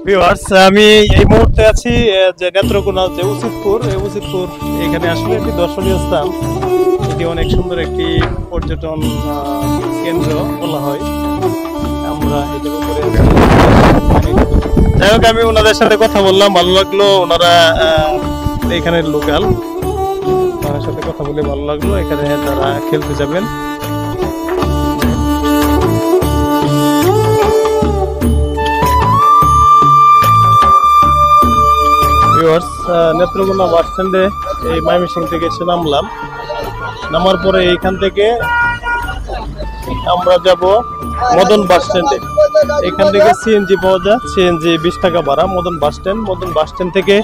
Viewers, আমি এই মুহূর্তে আছি যে নেত্রকোনা যে উচিতপুর, এই উচিতপুর এখানে আসলে একটি দর্শনীয় স্থান। এটি অনেক সুন্দর একটি পর্যটন কেন্দ্র বলা হয়। আমরা এটার উপরে যাই হোক, আমি ওনাদের সাথে কথা বললাম, ভালো লাগলো। ওনারা এখানের লোকাল, ওনার সাথে কথা বলে ভালো লাগলো। এখানে তারা খেলতে যাবেন। নেত্রকোনা বাস স্ট্যান্ডে এই ময়মনসিংহ থেকে এসে নামলাম। নামার পরে এইখান থেকে আমরা যাব মদন বাস স্ট্যান্ডে। এখান থেকে সিএনজি পাওয়া যায়, সিএনজি 20 টাকা ভাড়া। মদন বাস স্ট্যান্ড থেকে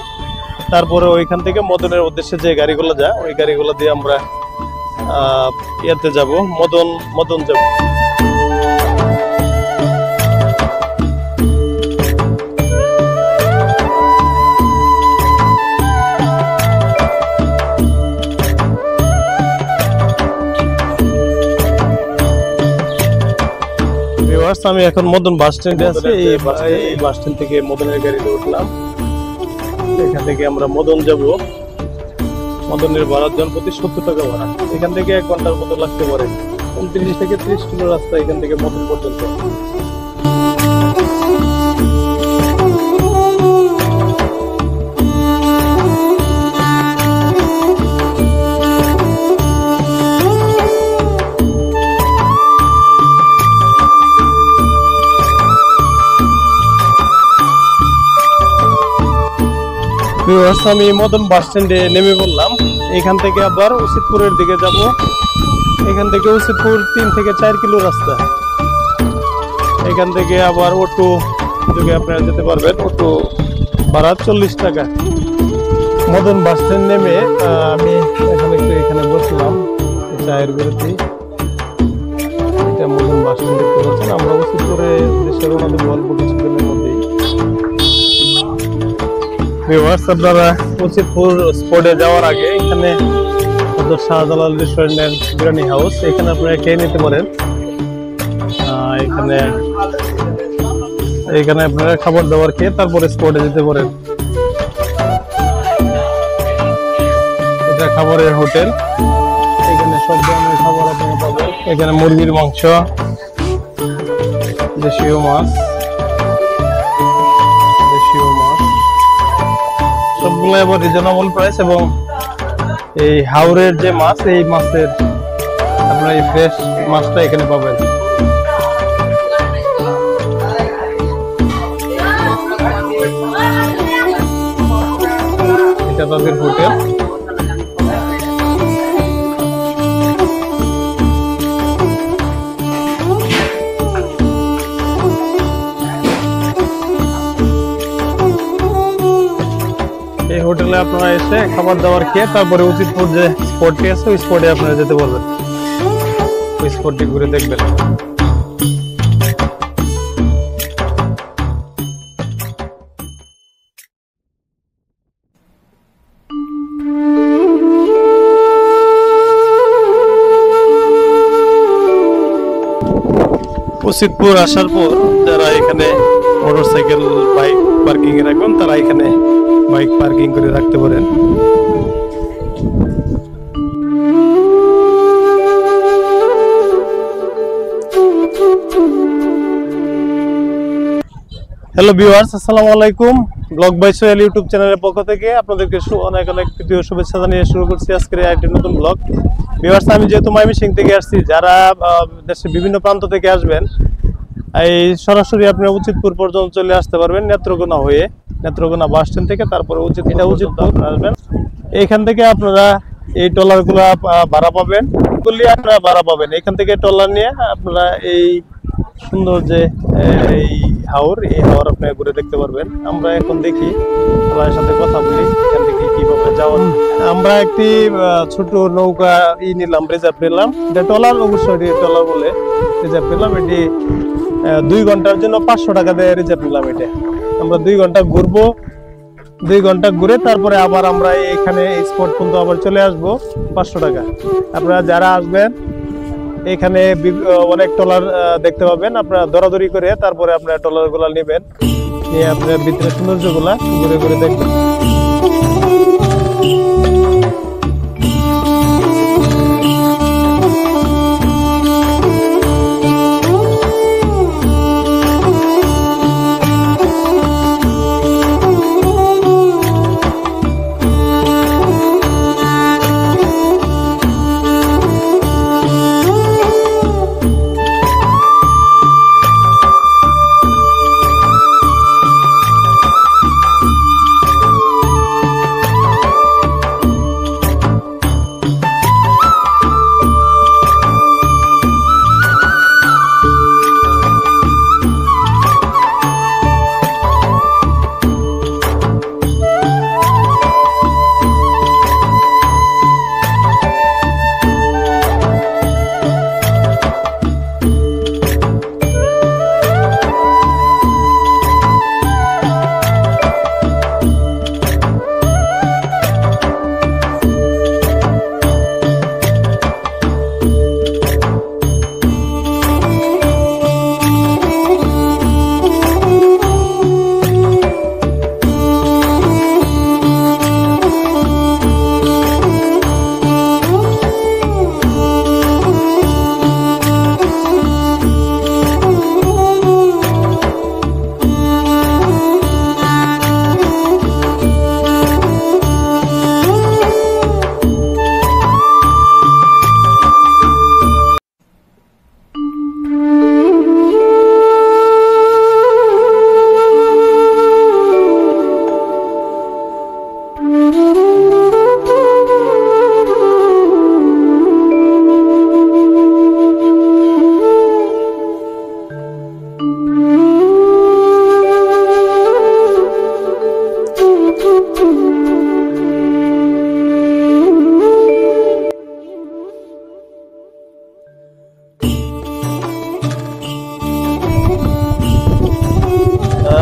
তারপরে ওইখান থেকে মদনের উদ্দেশ্যে যে গাড়িগুলো যায়, ওই গাড়িগুলো দিয়ে আমরা ইয়েতে যাব, মদন যাব। আমি এখন মদন বাস স্ট্যান্ডে আছি। এই বাস স্ট্যান্ড থেকে মদনের গাড়িতে উঠলাম। এখান থেকে আমরা মদন যাব। মদনের ভাড়ার জন প্রতি 70 টাকা ভাড়া। এখান থেকে 1 ঘন্টার মতো লাগতে পারে। 29 থেকে 30 কিলো রাস্তা এখান থেকে মদন পর্যন্ত। আমি মদন বাস স্ট্যান্ডে নেমে পড়লাম। এখান থেকে আবার উচিতপুরের দিকে যাব। এখান থেকে উচিতপুর 3 থেকে 4 কিলো রাস্তা। এখান থেকে আবার অটো যোগে আপনারা যেতে পারবেন। অটো ভাড়া 40 টাকা। মদন বাস স্ট্যান্ড নেমে আমি এখানে বসলাম চায়ের বিরতি। এটা মদন বাস স্ট্যান্ড দেখতে পাচ্ছেন। আমরা উচিতপুরে দেশের ওনাদের অল্প কিছুদিনের মধ্যেই। আপনারা উচিতপুর স্পটে যাওয়ার আগে এখানে শাহজালাল রেস্টুরেন্ট বিরিয়ানি হাউস, এখানে আপনারা খেয়ে নিতে পারেন। এখানে আপনারা খাবার দাবার খেয়ে তারপরে স্পটে যেতে পারেন। এটা খাবারের হোটেল। এখানে সব ধরনের খাবার আপনারা পাবেন। এখানে মুরগির মাংস, দেশীয় মাছ সবগুলো আবার রিজনেবল প্রাইস। এবং এই হাওরের যে মাছ, এই মাছের আপনারা এই ফ্রেশ মাছটা এখানে পাবেন। এটা তাদের হোটেল। এই হোটেলে আপনারা এসে খাবার দাবার খেয়ে তারপরে উচিতপুর যে স্পটটি আছে ওই স্পটে আপনারা যেতে পারবেন। ওই স্পটটি ঘুরে দেখবেন। উচিতপুর আসার পর যারা এখানে মোটরসাইকেল বাইক পার্কিং এ রাখবেন, তারা এখানে বাইক পার্কিং করে রাখতে পারেন। হ্যালো ভিউয়ার্স, আসসালামু আলাইকুম। ব্লগ বাই সোহেল ইউটিউব চ্যানেলের পক্ষ থেকে আপনাদেরকে অনেক প্রিয় শুভেচ্ছা জানিয়ে শুরু করছি আজকের একটি নতুন ব্লগ। ভিউয়ার্স, আমি যেহেতু ময়মনসিংহ থেকে আসছি, যারা দেশের বিভিন্ন প্রান্ত থেকে আসবেন, এই সরাসরি আপনারা উচিতপুর পর্যন্ত চলে আসতে পারবেন নেত্রকোনা হয়ে। নেত্রকোনা বাস স্ট্যান্ড থেকে তারপরে উচিতপুর আসবেন। এইখান থেকে আপনারা এই ট্রলারগুলা ভাড়া পাবেন, আপনারা ভাড়া পাবেন। এখান থেকে ট্রলার নিয়ে আপনারা এই সুন্দর যে এই হাওর আপনারা ঘুরে দেখতে পারবেন। আমরা এখন দেখি, ট্রলারের সাথে কথা বলি এখান থেকে কিভাবে যাওয়া। আমরা একটি ছোট নৌকা নিলাম, রিজার্ভ নিলাম। এটা ট্রলার, অবশ্যই ট্রলার বলে রিজার্ভ নিলাম। এটি 2 ঘন্টার জন্য 500 টাকা দিয়ে রিজার্ভ নিলাম। এটা আমরা 2 ঘন্টা ঘুরবো। 2 ঘন্টা ঘুরে তারপরে আবার আমরা এখানে স্পট পর্যন্ত আবার চলে আসবো। 500 টাকা। আপনারা যারা আসবেন এখানে অনেক ট্রলার দেখতে পাবেন। আপনারা দরাদরি করে তারপরে আপনারা ট্রলার গুলা নেবেন। নিয়ে আপনার ভিতরে সৌন্দর্যগুলা ঘুরে ঘুরে দেখবেন।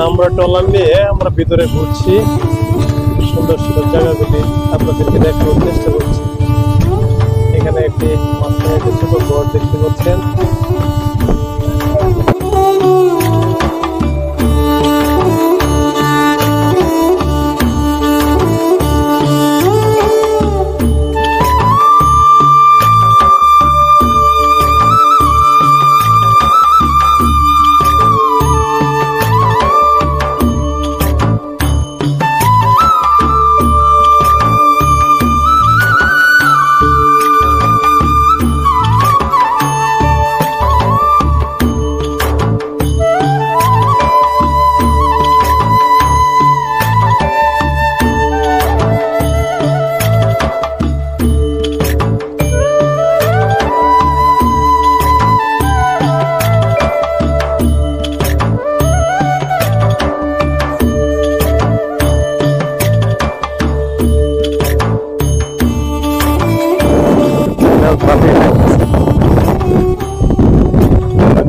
আমরা ট্রলার নিয়ে আমরা ভিতরে ঘুরছি, সুন্দর সুন্দর জায়গাগুলি আপনাদেরকে দেখানোর চেষ্টা করছি। এখানে একটি মাঝখানে একটি ছোট ঘর দেখতে পাচ্ছেন।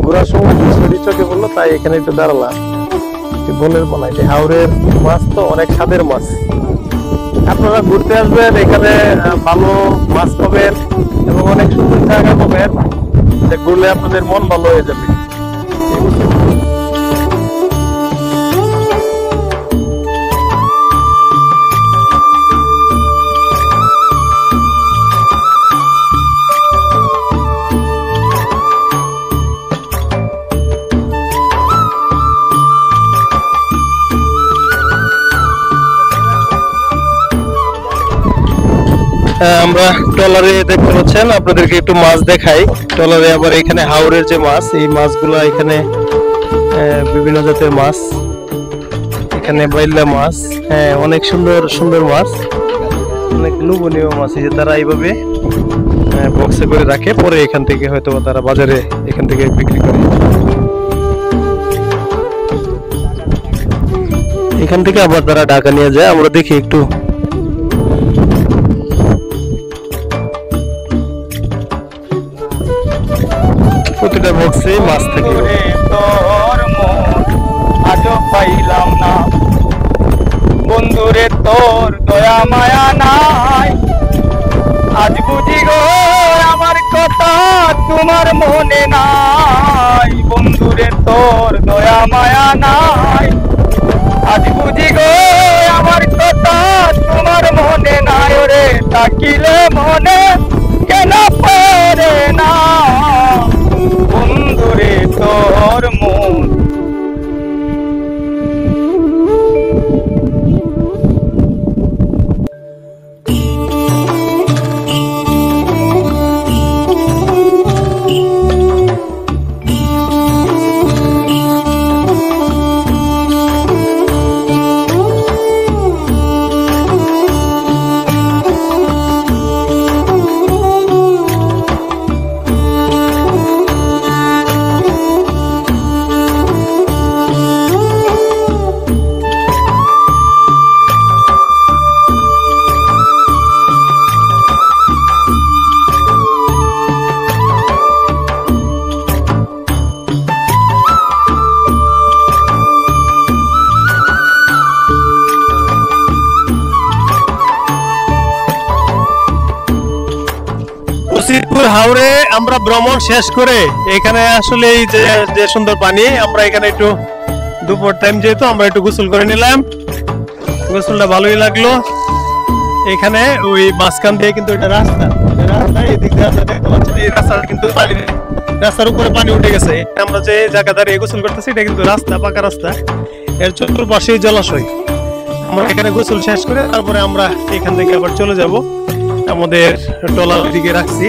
ঘোরার সময় চোখে বললো, তাই এখানে একটু দাঁড়ালাম। বনের বলা হাওরের মাছ তো অনেক স্বাদের মাছ। আপনারা ঘুরতে আসবেন, এখানে ভালো মাছ পাবেন এবং অনেক সুন্দর জায়গা পাবেন, ঘুরলে আপনাদের মন ভালো হয়ে যাবে। আমরা ট্রলারে দেখতে পাচ্ছেন, আপনাদেরকে একটু মাছ দেখাই। ট্রলারে আবার এখানে হাওরের যে মাছ, এই মাছগুলো এখানে বিভিন্ন জাতের মাছ, এখানে বাইলা মাছ, হ্যাঁ অনেক সুন্দর সুন্দর মাছ, অনেক লোভনীয় মাছ। এই যে তারা এইভাবে বক্সে করে রাখে, পরে এখান থেকে হয়তো তারা বাজারে এখান থেকে বিক্রি করে। এখান থেকে আবার তারা ঢাকা নিয়ে যায়। আমরা দেখি একটু, প্রতিটা বক্সে মাছ থাকে। আজও পাইলাম না বন্ধুরে তোর দয়া মায়া নাই, আজ বুঝি গো আমার কথা তোমার মনে নাই, বন্ধুরে তোর দয়া মায়া নাই, আজ বুঝি গো আমার কথা তোমার মনে নাই রে, তাকিলে মনে কেন পড়ে না বন্ধুরে তোর মন। রশিদপুর হাওরে আমরা ভ্রমণ শেষ করে এখানে আসলে এই যে সুন্দর পানি, আমরা এখানে একটু দুপুর টাইম যেহেতু আমরা একটু গোসল করে নিলাম, গোসলটা ভালোই লাগলো। এখানে ওই মাঝখান দিয়ে কিন্তু এটা রাস্তা, এদিক দিয়ে আমরা দেখতে পাচ্ছি এই রাস্তা কিন্তু পানি, রাস্তার উপরে পানি উঠে গেছে। আমরা যে জায়গা দাঁড়িয়ে গোসল করতেছি এটা কিন্তু রাস্তা, পাকা রাস্তা, এর চতুর্পাশেই জলাশয়। আমরা এখানে গোসল শেষ করে তারপরে আমরা এখান থেকে আবার চলে যাব আমাদের টলার দিকে রাখছি।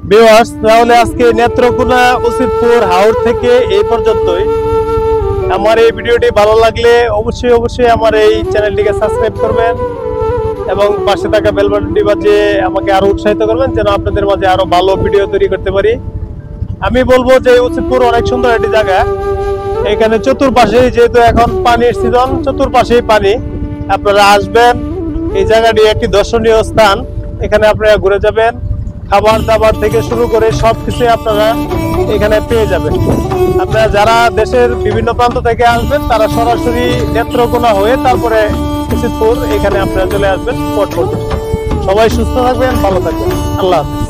ভিউয়ার্স, তাহলে আজকে নেত্রকোনা রশিদপুর হাওর থেকে এই পর্যন্তই। আমার এই ভিডিওটি ভালো লাগলে অবশ্যই আমার এই চ্যানেলটিকে সাবস্ক্রাইব করবেন এবং পাশে থাকা বেল বাটনটি বাজিয়ে আমাকে আরো উৎসাহিত করবেন যেন আপনাদের মাঝে আরো ভালো ভিডিও তৈরি করতে পারি। আমি বলবো যে রশিদপুর অনেক সুন্দর একটি জায়গা। এখানে চতুর্পাশেই, যেহেতু এখন পানির সিজন, চতুর্পাশেই পানি। আপনারা আসবেন, এই জায়গাটি একটি দর্শনীয় স্থান। এখানে আপনারা ঘুরে যাবেন, খাবার দাবার থেকে শুরু করে সবকিছু আপনারা এখানে পেয়ে যাবেন। আপনারা যারা দেশের বিভিন্ন প্রান্ত থেকে আসবেন তারা সরাসরি নেত্রকোনা হয়ে তারপরে রশিদপুর এখানে আপনারা চলে আসবেন স্পট করতে। সবাই সুস্থ থাকবেন, ভালো থাকবেন, আল্লাহ হাফেজ।